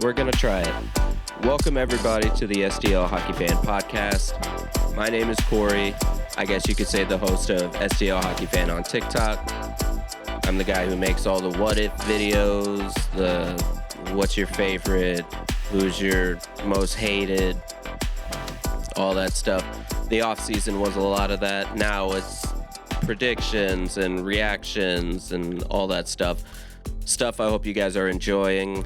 We're going to try it. Welcome, everybody, to the STL Hockey Fan Podcast. My name is Corey. I guess you could say the host of STL Hockey Fan on TikTok. I'm the guy who makes all the what if videos, the what's your favorite, who's your most hated, all that stuff. The off season was a lot of that. Now it's predictions and reactions and all that stuff. Stuff I hope you guys are enjoying.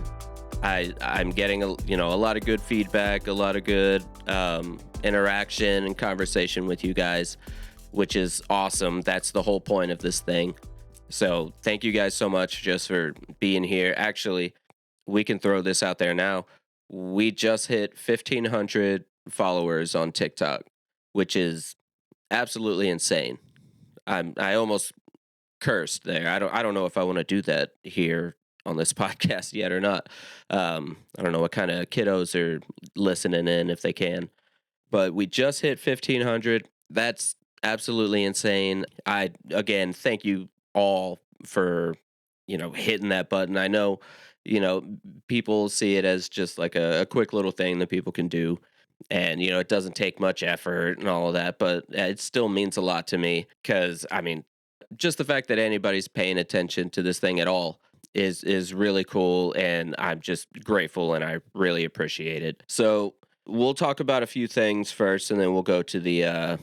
I'm getting a lot of good feedback, a lot of good interaction and conversation with you guys, which is awesome. That's the whole point of this thing. So thank you guys so much just for being here. Actually, we can throw this out there now. We just hit 1,500 followers on TikTok, which is absolutely insane. I almost cursed there. I don't know if I want to do that here on this podcast yet or not. I don't know what kind of kiddos are listening in if they can, but we just hit 1,500. That's absolutely insane. Again, thank you all for, hitting that button. I know, people see it as just like a quick little thing that people can do. And, it doesn't take much effort and all of that, but it still means a lot to me because, just the fact that anybody's paying attention to this thing at all is really cool, and I'm just grateful and I really appreciate it. So we'll talk about a few things first, and then we'll go to the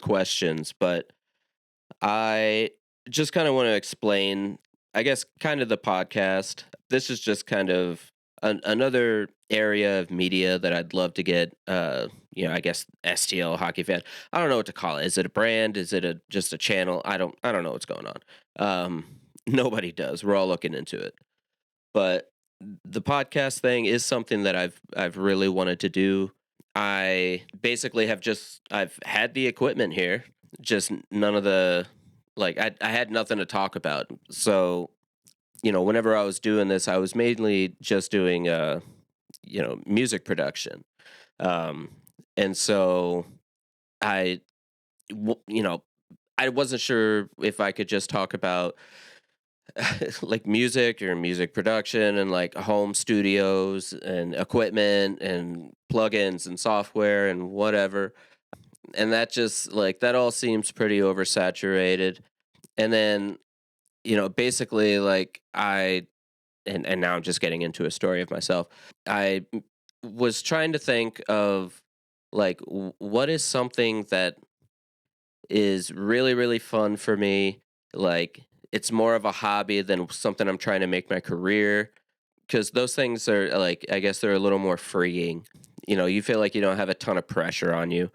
questions. But I just kind of want to explain, I guess, kind of the podcast. This is just kind of another area of media that I'd love to get. I guess STL Hockey Fan. I don't know what to call it. Is it a brand? Is it just a channel? I don't know what's going on. Nobody does. We're all looking into it. But the podcast thing is something that I've really wanted to do. I basically I've had the equipment here, just none of the I had nothing to talk about. So, whenever I was doing this, I was mainly just doing music production. And so I I wasn't sure if I could just talk about like music or music production and like home studios and equipment and plugins and software and whatever. And that just that all seems pretty oversaturated. And then, basically and now I'm just getting into a story of myself. I was trying to think of what is something that is really, really fun for me. Like, it's more of a hobby than something I'm trying to make my career. Because those things are I guess they're a little more freeing. You feel like you don't have a ton of pressure on you.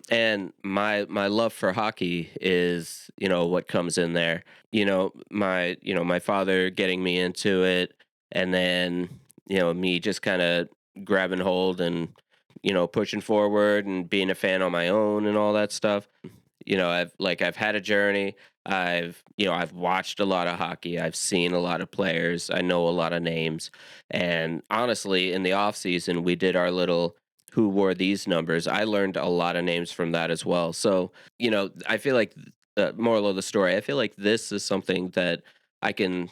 And my love for hockey is, what comes in there. My father getting me into it, and then, me just kind of grabbing hold and, pushing forward and being a fan on my own and all that stuff. I've had a journey. I've watched a lot of hockey. I've seen a lot of players. I know a lot of names. And honestly, in the off season, we did our little who wore these numbers. I learned a lot of names from that as well. So, I feel like moral of the story, I feel like this is something that I can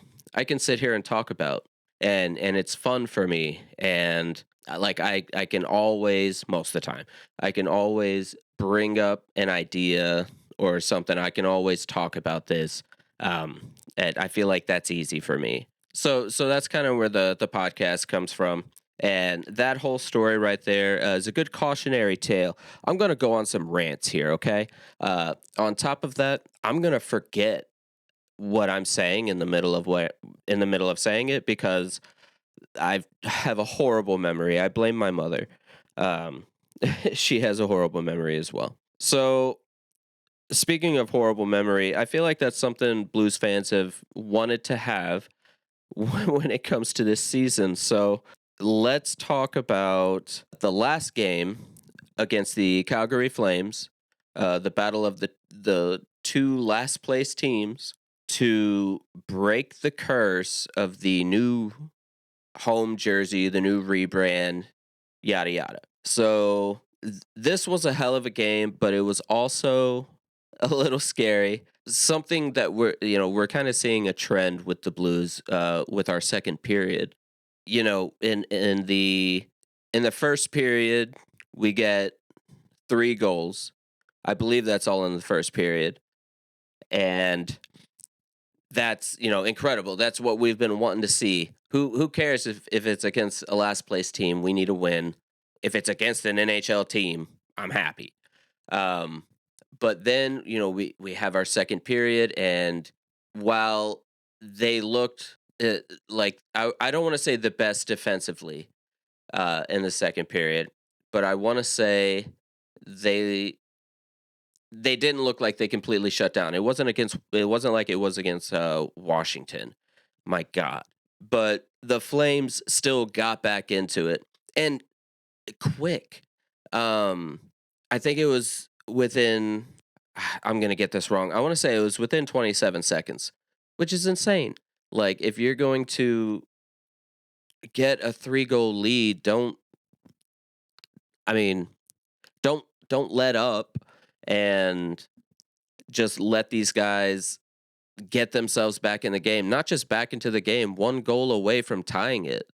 sit here and talk about, and it's fun for me. And I can always, most of the time, I can always bring up an idea or something. I can always talk about this. And I feel like that's easy for me. So that's kind of where the podcast comes from. And that whole story right there is a good cautionary tale. I'm going to go on some rants here, okay? On top of that, I'm going to forget what I'm saying in the middle of saying it, because I have a horrible memory. I blame my mother. Um, she has a horrible memory as well. So, speaking of horrible memory, I feel like that's something Blues fans have wanted to have when it comes to this season. So, let's talk about the last game against the Calgary Flames, the battle of the two last place teams to break the curse of the new home jersey, the new rebrand, yada yada. So this was a hell of a game, but it was also a little scary. Something that we're kind of seeing a trend with the Blues with our second period. in the first period, we get 3 goals. I believe that's all in the first period, and that's, incredible. That's what we've been wanting to see. Who cares if it's against a last place team? We need a win. If it's against an NHL team, I'm happy. Um, but then, we have our second period, and while they looked like I don't want to say the best defensively in the second period, but I want to say they they didn't look like they completely shut down. It wasn't like it was against Washington. My God. But the Flames still got back into it, and quick. Um I think it was within I'm going to get this wrong. I want to say it was within 27 seconds, which is insane. Like, if you're going to get a 3-goal lead, I mean, don't let up and just let these guys get themselves back in the game, not just back into the game, one goal away from tying it.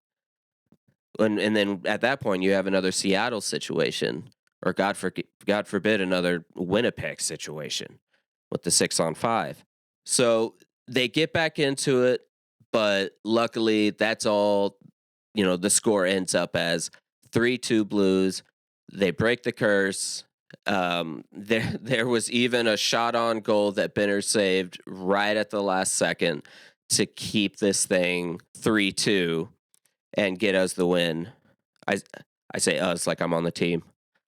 And then at that point, you have another Seattle situation, or God forbid, another Winnipeg situation with the 6-on-5. So they get back into it, but luckily, that's all. The score ends up as 3-2 Blues. They break the curse. There was even a shot on goal that Benner saved right at the last second to keep this thing 3-2 and get us the win. I I say us like I'm on the team.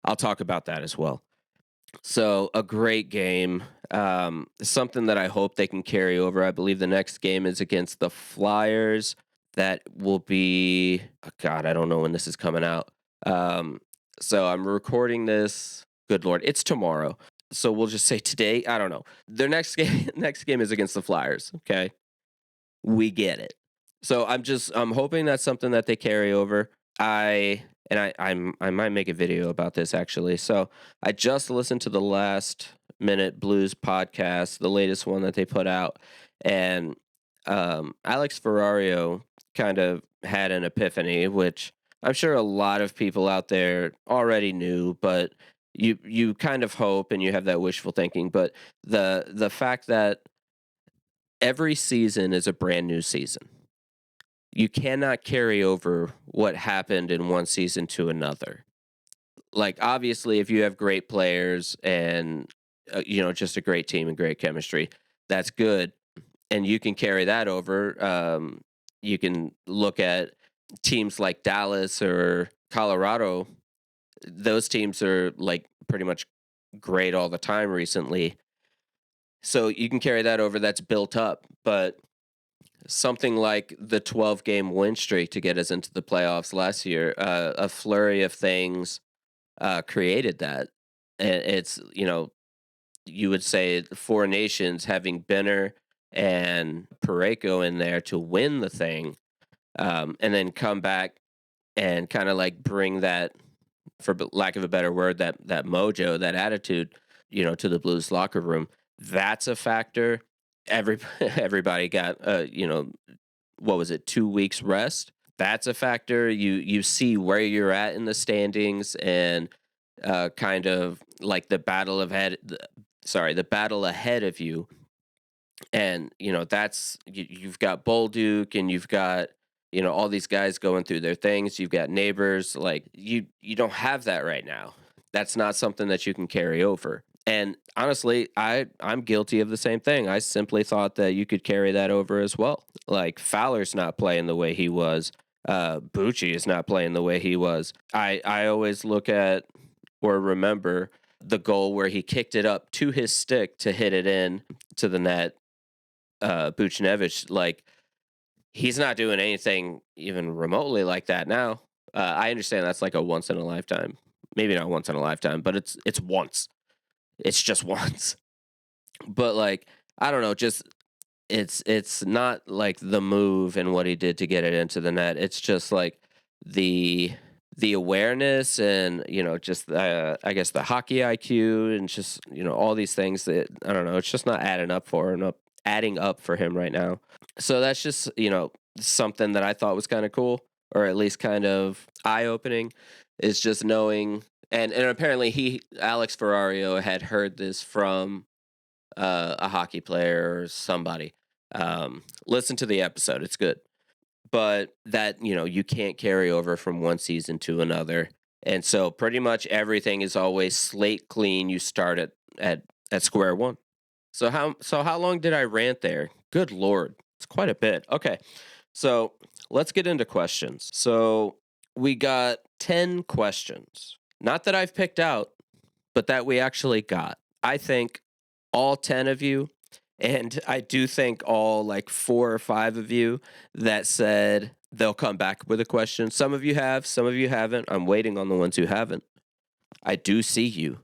I'll talk about that as well. So, a great game. Something that I hope they can carry over. I believe the next game is against the Flyers. That will be, oh God, I don't know when this is coming out. So I'm recording this. Good Lord, it's tomorrow. So we'll just say today. I don't know. Their next game next game is against the Flyers. Okay, we get it. So I'm hoping that's something that they carry over. I might make a video about this actually. So I just listened to the Last Minute Blues podcast, the latest one that they put out, and Alex Ferrario kind of had an epiphany, which I'm sure a lot of people out there already knew, but you kind of hope and you have that wishful thinking. But the fact that every season is a brand new season. You cannot carry over what happened in one season to another. Like, obviously, if you have great players and just a great team and great chemistry, that's good, and you can carry that over. You can look at teams like Dallas or Colorado. Those teams are like pretty much great all the time recently, so you can carry that over. That's built up, but something like the 12-game win streak to get us into the playoffs last year, a flurry of things created that. And it's, you would say Four Nations having Benner and Pareko in there to win the thing, and then come back and kind of like bring that, for lack of a better word, that mojo, that attitude, to the Blues locker room. That's a factor. Everybody got what was it, 2 weeks rest? That's a factor. You see where you're at in the standings, and kind of like the battle ahead of you. And that's you've got Bolduc, and you've got all these guys going through their things. You've got neighbors. Like, you don't have that right now. That's not something that you can carry over. And honestly, I'm guilty of the same thing. I simply thought that you could carry that over as well. Like, Fowler's not playing the way he was. Bucci is not playing the way he was. I always look at or remember the goal where he kicked it up to his stick to hit it in to the net. Buchnevich, like, he's not doing anything even remotely like that now. I understand that's like a once in a lifetime, maybe not once in a lifetime, but it's once. It's just once. But like, I don't know, just it's not like the move and what he did to get it into the net. It's just like the awareness, and just I guess the hockey IQ, and just all these things that, I don't know, it's just not adding up for him right now. So that's just something that I thought was kind of cool. or at least kind of eye-opening, is just knowing, and apparently Alex Ferrario had heard this from a hockey player or somebody. Listen to the episode; it's good. But that, you can't carry over from one season to another, and so pretty much everything is always slate clean. You start at square one. So how long did I rant there? Good lord, it's quite a bit. Okay, so let's get into questions. So we got 10 questions. Not that I've picked out, but that we actually got. I think all 10 of you, and I do think all like 4 or 5 of you that said they'll come back with a question. Some of you have, some of you haven't. I'm waiting on the ones who haven't. I do see you.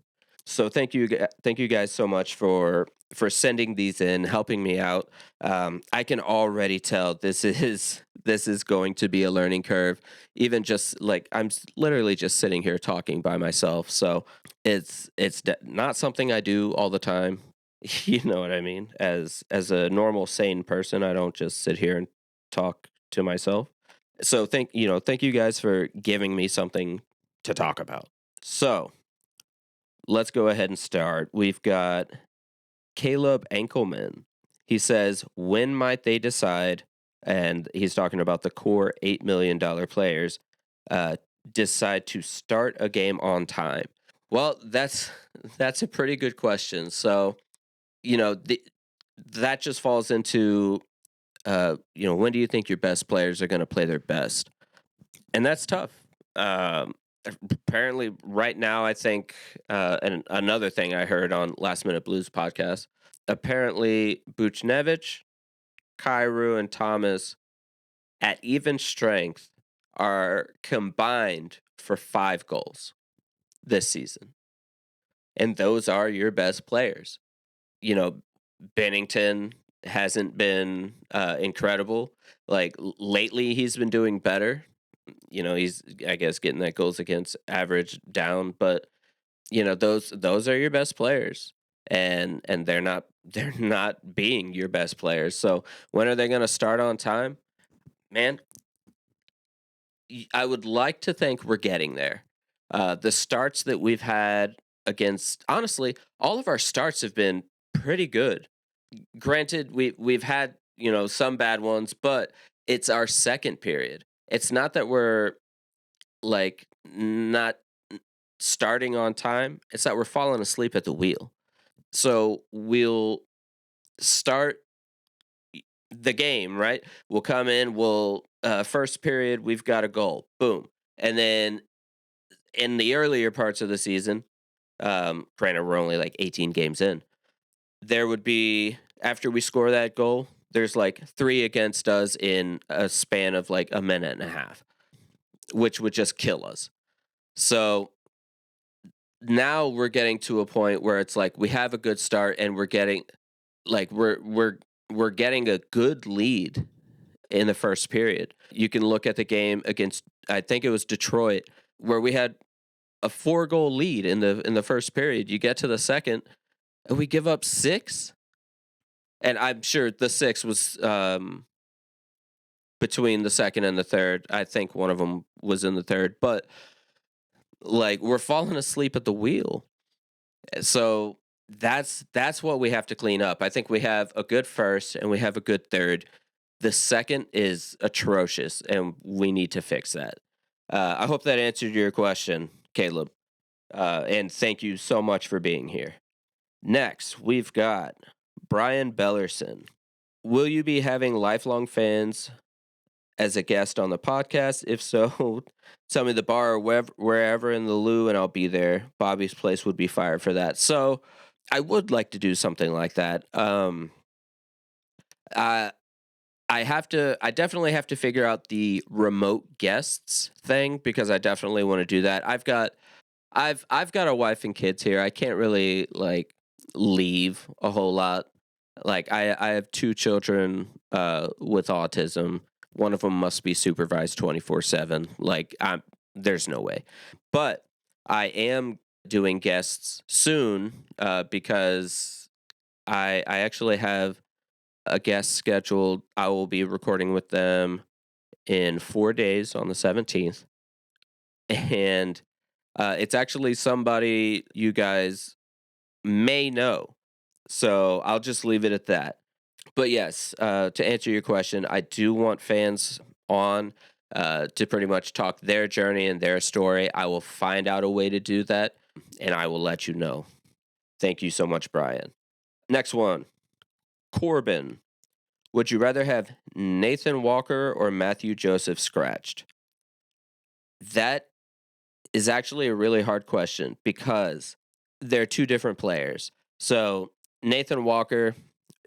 So thank you guys so much for sending these in, helping me out. I can already tell this is going to be a learning curve. Even just like literally just sitting here talking by myself, so it's not something I do all the time. You know what I mean? As a normal sane person, I don't just sit here and talk to myself. So thank you guys for giving me something to talk about. So let's go ahead and start. We've got Caleb Enkelman. He says, when might they decide? And he's talking about the core $8 million players, uh, decide to start a game on time. Well, that's a pretty good question. So, you know, the, that just falls into, when do you think your best players are going to play their best? And that's tough. Um, Apparently, right now, I think, and another thing I heard on Last Minute Blues podcast, apparently Buchnevich, Kyrou, and Thomas at even strength are combined for 5 goals this season. And those are your best players. Bennington hasn't been incredible. Like lately, he's been doing better. He's, I guess, getting that goals against average down, but those are your best players, and they're not being your best players. So when are they going to start on time? Man, I would like to think we're getting there. The starts that we've had against, honestly, all of our starts have been pretty good. Granted, we've had some bad ones, but it's our second period. It's not that we're like not starting on time. It's that we're falling asleep at the wheel. So we'll start the game, right? We'll come in, first period, we've got a goal. Boom. And then in the earlier parts of the season, granted we're only like 18 games in, there would be, after we score that goal, there's like 3 against us in a span of like a minute and a half, which would just kill us. So now we're getting to a point where it's like we have a good start and we're getting like we're getting a good lead in the first period. You can look at the game against, I think it was Detroit, where we had a 4-goal lead in the first period. You get to the second and we give up 6. And I'm sure the 6 was between the second and the third. I think one of them was in the third, but like we're falling asleep at the wheel. So that's what we have to clean up. I think we have a good first and we have a good third. The second is atrocious, and we need to fix that. I hope that answered your question, Caleb. And thank you so much for being here. Next, we've got Brian Bellerson. Will you be having lifelong fans as a guest on the podcast? If so, tell me the bar or wherever in the Lou, and I'll be there. Bobby's Place would be fired for that. So I would like to do something like that. I definitely have to figure out the remote guests thing, because I definitely want to do that. I've got a wife and kids here. I can't really like leave a whole lot. Like I have 2 children with autism. One of them must be supervised 24/7. Like there's no way. But I am doing guests soon because I actually have a guest scheduled. I will be recording with them in 4 days on the 17th, and, it's actually somebody you guys may know, so I'll just leave it at that. But yes, to answer your question, I do want fans on, to pretty much talk their journey and their story. I will find out a way to do that, and I will let you know. Thank you so much, Brian. Next one, Corbin. Would you rather have Nathan Walker or Matthew Joseph scratched? That is actually a really hard question because they're two different players. So Nathan Walker,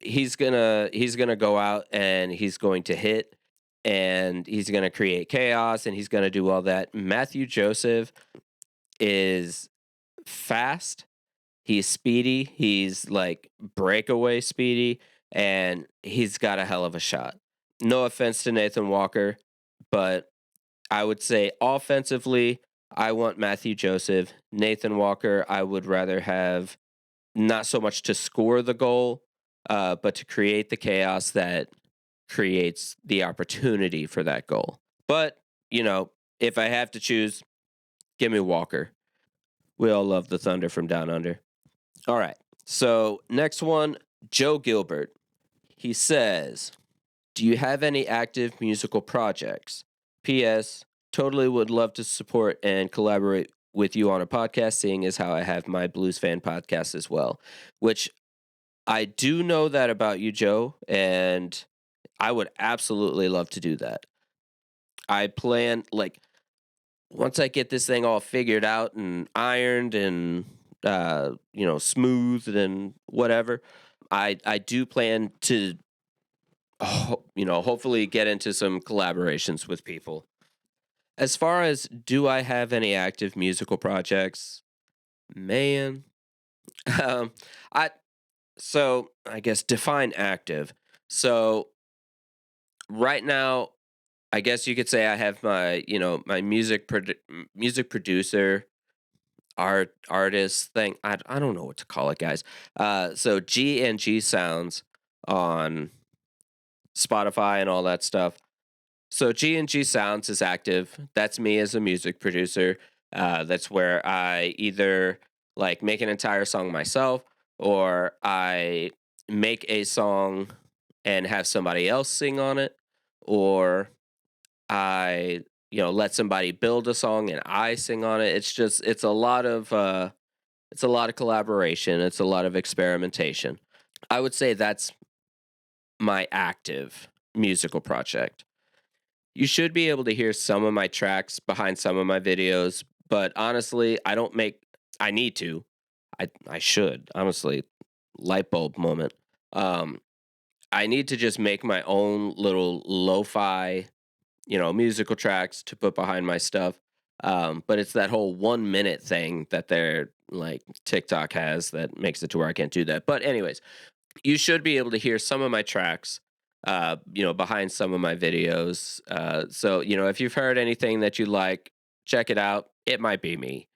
he's gonna go out and he's going to hit and he's gonna create chaos and he's gonna do all that. Matthew Joseph is fast. He's speedy. He's like breakaway speedy, and he's got a hell of a shot. No offense to Nathan Walker, but I would say offensively, I want Matthew Joseph. Nathan Walker, I would rather have not so much to score the goal, but to create the chaos that creates the opportunity for that goal. But, if I have to choose, give me Walker. We all love the Thunder from Down Under. All right. So, next one, Joe Gilbert. He says, do you have any active musical projects? P.S. Totally would love to support and collaborate with you on a podcast, seeing as how I have my Blues fan podcast as well, which I do know that about you, Joe, and I would absolutely love to do that. I plan, like, once I get this thing all figured out and ironed and, smoothed and whatever, I do plan to hopefully get into some collaborations with people. As far as do I have any active musical projects? Man, um, I so I guess define active. So right now, I guess you could say I have my music producer artist thing. I don't know what to call it, guys. So G and G Sounds on Spotify and all that stuff. So G and G Sounds is active. That's me as a music producer. That's where I either like make an entire song myself, or I make a song and have somebody else sing on it, or I let somebody build a song and I sing on it. It's a lot of collaboration. It's a lot of experimentation. I would say that's my active musical project. You should be able to hear some of my tracks behind some of my videos, but honestly, I need to. I should, honestly. Light bulb moment. Um, I need to just make my own little lo-fi, musical tracks to put behind my stuff. But it's that whole 1 minute thing that they're like TikTok has that makes it to where I can't do that. But anyways, you should be able to hear some of my tracks, behind some of my videos. So, if you've heard anything that you like, check it out. It might be me.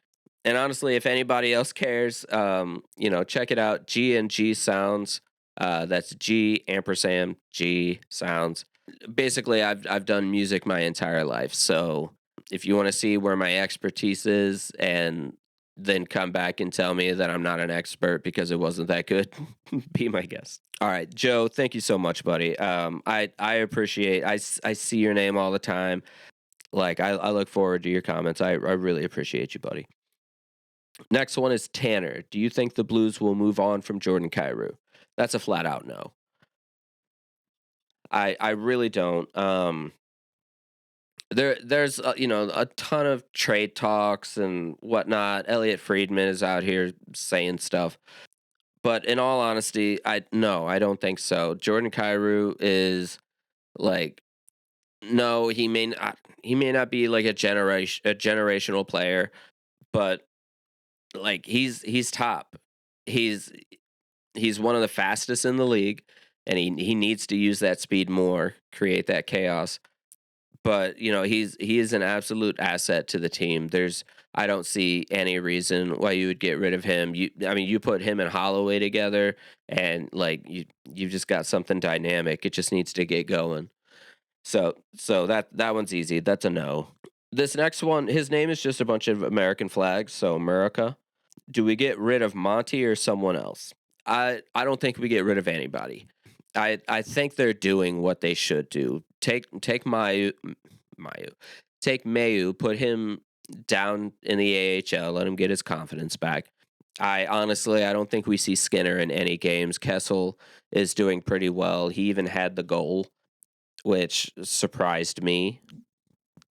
And honestly, if anybody else cares, check it out. G and G Sounds. That's G ampersand G Sounds. Basically, I've done music my entire life. So if you want to see where my expertise is, and then come back and tell me that I'm not an expert because it wasn't that good, be my guest. All right, Joe, thank you so much, buddy. I appreciate. I see your name all the time. Like I look forward to your comments. I really appreciate you, buddy. Next one is Tanner. Do you think the Blues will move on from Jordan Kyrou? That's a flat out no. I really don't. There's a ton of trade talks and whatnot. Elliot Friedman is out here saying stuff, but in all honesty, I don't think so. Jordan Kyrou is like, no, he may not be like a generational player, but like he's top. He's he's one of the fastest in the league, and he needs to use that speed more, create that chaos. But he is an absolute asset to the team. I don't see any reason why you would get rid of him. You put him and Holloway together, and like you've just got something dynamic. It just needs to get going. So that one's easy. That's a no. This next one, his name is just a bunch of American flags, so America. Do we get rid of Monty or someone else? I don't think we get rid of anybody. I think they're doing what they should do. Take Mayu, take Mayu, put him down in the AHL, let him get his confidence back. I don't think we see Skinner in any games. Kessel is doing pretty well. He even had the goal, which surprised me.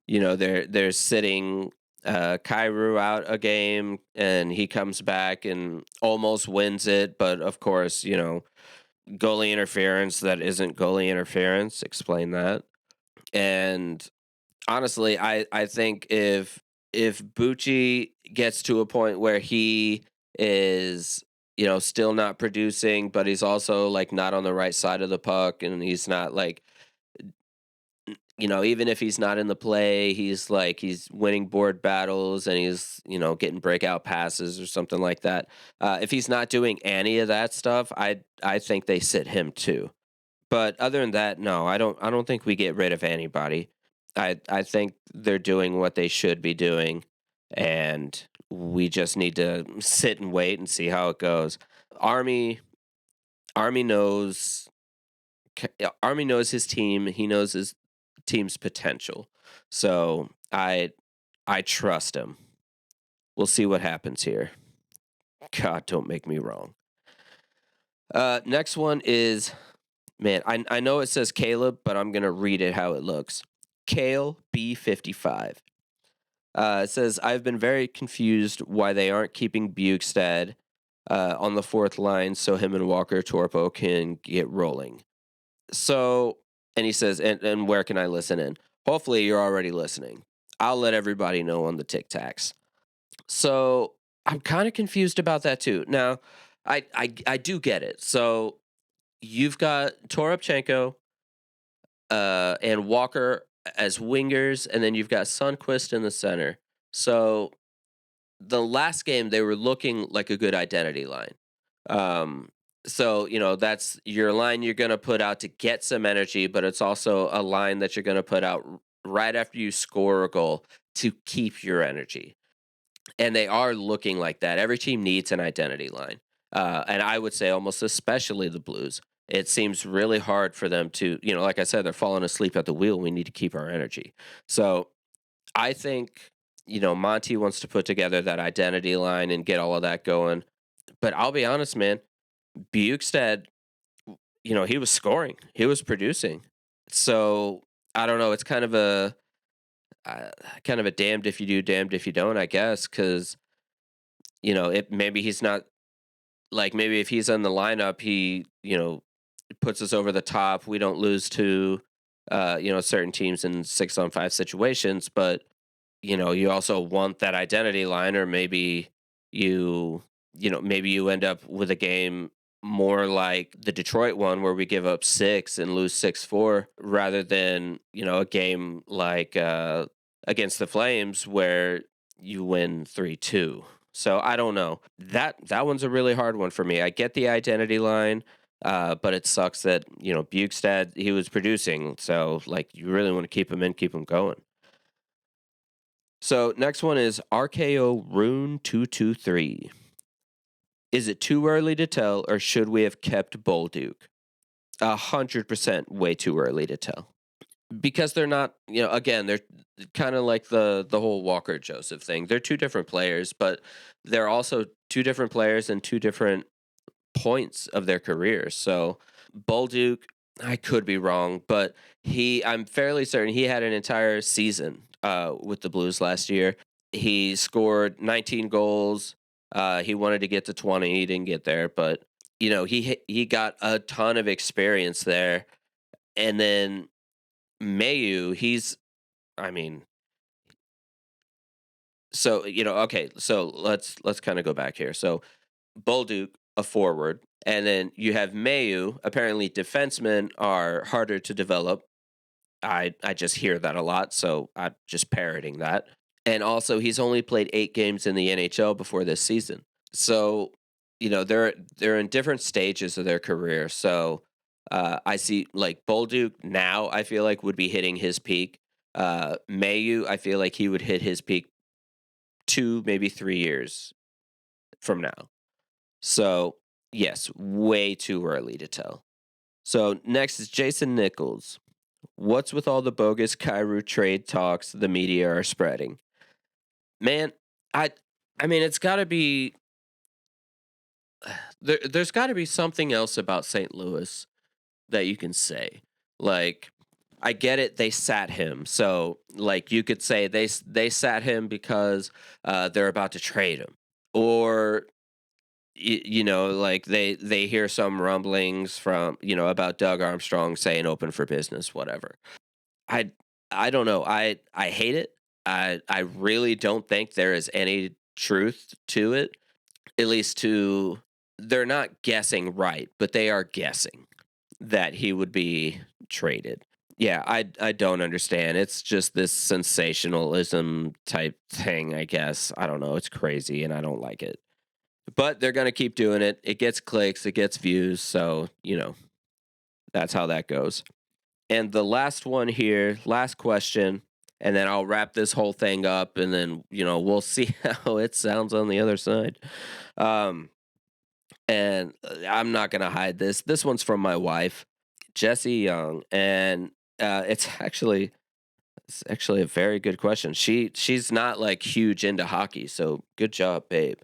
They're sitting Kairu out a game, and he comes back and almost wins it, but of course, goalie interference that isn't goalie interference. Explain that. And honestly, I think if Bucci gets to a point where he is, still not producing, but he's also like not on the right side of the puck, and he's not like, even if he's not in the play, he's winning board battles, and he's, getting breakout passes or something like that. If he's not doing any of that stuff, I think they sit him too. But other than that, no, I don't think we get rid of anybody. I think they're doing what they should be doing, and we just need to sit and wait and see how it goes. Army Army knows Army knows his team. He knows his team's potential. So I trust him. We'll see what happens here. God, don't make me wrong. Next one is, man, I know it says Caleb, but I'm gonna read it how it looks. Kale B55. It says, I've been very confused why they aren't keeping Bukestad on the fourth line so him and Walker Torpo can get rolling. So, and he says, and where can I listen in? Hopefully you're already listening. I'll let everybody know on the Tic Tacs. So I'm kind of confused about that too. Now, I do get it. So you've got Toropchenko and Walker as wingers, and then you've got Sundquist in the center. So the last game they were looking like a good identity line. So that's your line you're going to put out to get some energy, but it's also a line that you're going to put out right after you score a goal to keep your energy. And they are looking like that. Every team needs an identity line. And I would say almost especially the Blues. It seems really hard for them to, like I said, they're falling asleep at the wheel. We need to keep our energy. So I think, Monty wants to put together that identity line and get all of that going. But I'll be honest, man, Bukestad, he was scoring, he was producing. So I don't know. It's kind of a damned if you do, damned if you don't, I guess, because it maybe he's not like maybe if he's in the lineup, he puts us over the top. We don't lose to certain teams in 6-on-5 situations, but you also want that identity line, or maybe maybe you end up with a game more like the Detroit one where we give up 6 and lose 6-4 rather than, a game like against the Flames where you win 3-2. So I don't know. That one's a really hard one for me. I get the identity line, but it sucks that, Bukestad, he was producing. So like you really want to keep him in, keep him going. So next one is RKO Rune 223. Is it too early to tell, or should we have kept Bolduc? 100% way too early to tell. Because they're not, again, they're kind of like the whole Walker Joseph thing. They're two different players, but they're also two different players and two different points of their careers. So Bolduc, I could be wrong, but I'm fairly certain he had an entire season with the Blues last year. He scored 19 goals. He wanted to get to 20. He didn't get there, but he got a ton of experience there. And then Mayu, so okay, so let's kind of go back here. So Bolduc, a forward, and then you have Mayu. Apparently, defensemen are harder to develop. I just hear that a lot, so I'm just parroting that. And also, he's only played 8 games in the NHL before this season. So, they're in different stages of their career. So I see like Bolduc now. I feel like would be hitting his peak. Mayu, I feel like he would hit his peak 2, maybe 3 years from now. So yes, way too early to tell. So next is Jason Nichols. What's with all the bogus Cairo trade talks the media are spreading? Man, I I mean it's got to be there's got to be something else about St. Louis that you can say. Like I get it they sat him. So like you could say they sat him because they're about to trade him. Or like they hear some rumblings from, about Doug Armstrong saying open for business, whatever. I I don't know. I hate it. I really don't think there is any truth to it. At least to they're not guessing right, but they are guessing that he would be traded. Yeah, I don't understand. It's just this sensationalism type thing, I guess. I don't know. It's crazy and I don't like it. But they're going to keep doing it. It gets clicks, it gets views, so, that's how that goes. And the last one here, last question, and then I'll wrap this whole thing up and then, we'll see how it sounds on the other side. Um and I'm not going to hide this. This one's from my wife, Jessie Young, and it's actually a very good question. She's not like huge into hockey, so good job, babe.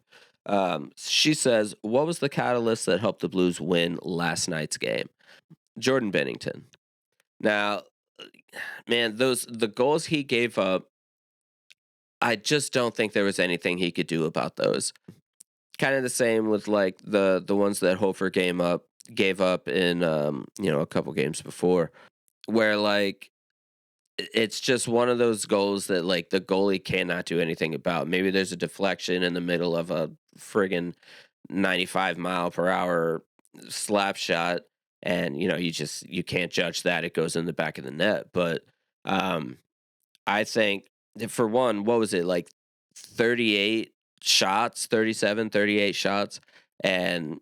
She says, "What was the catalyst that helped the Blues win last night's game?" Jordan Bennington. Now, man, the goals he gave up, I just don't think there was anything he could do about those. Kind of the same with like the ones that Hofer gave up in a couple games before, where like it's just one of those goals that like the goalie cannot do anything about. Maybe there's a deflection in the middle of a friggin' 95-mile-per-hour slap shot, and you can't judge that. It goes in the back of the net. But um, I think that for one, what was it like 38 shots, 37, 38 shots, and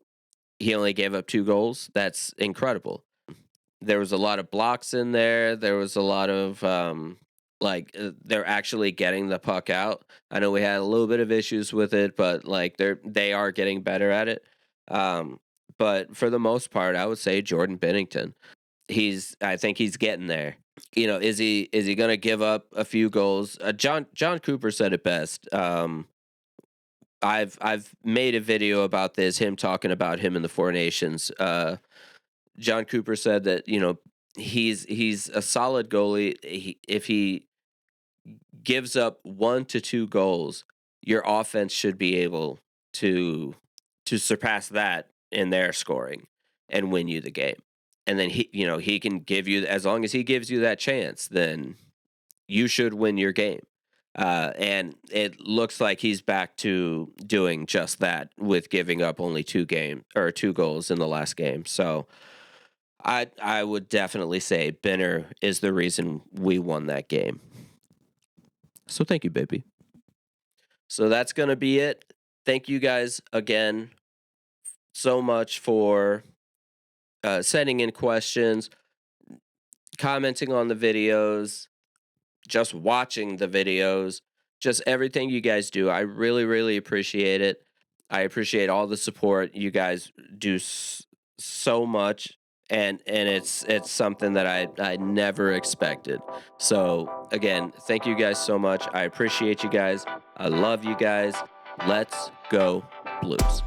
he only gave up 2 goals? That's incredible. There was a lot of blocks in there. There was a lot of they're actually getting the puck out. I know we had a little bit of issues with it, but like they are getting better at it. Um, but for the most part, I would say Jordan Bennington. I think he's getting there. Is he going to give up a few goals? John Cooper said it best. I've made a video about this. Him talking about him in the Four Nations. John Cooper said that he's a solid goalie. If he gives up 1 to 2 goals, your offense should be able to surpass that in their scoring and win you the game. And then he can give you, as long as he gives you that chance, then you should win your game. And it looks like he's back to doing just that with giving up only 2 goals in the last game. So I would definitely say Benner is the reason we won that game. So thank you, baby. So that's gonna be it. Thank you guys again so much for sending in questions, commenting on the videos, just watching the videos, just everything you guys do. I really, really appreciate it. I appreciate all the support. You guys do so much, and it's something that I never expected. So again, thank you guys so much. I appreciate you guys. I love you guys. Let's go Blues.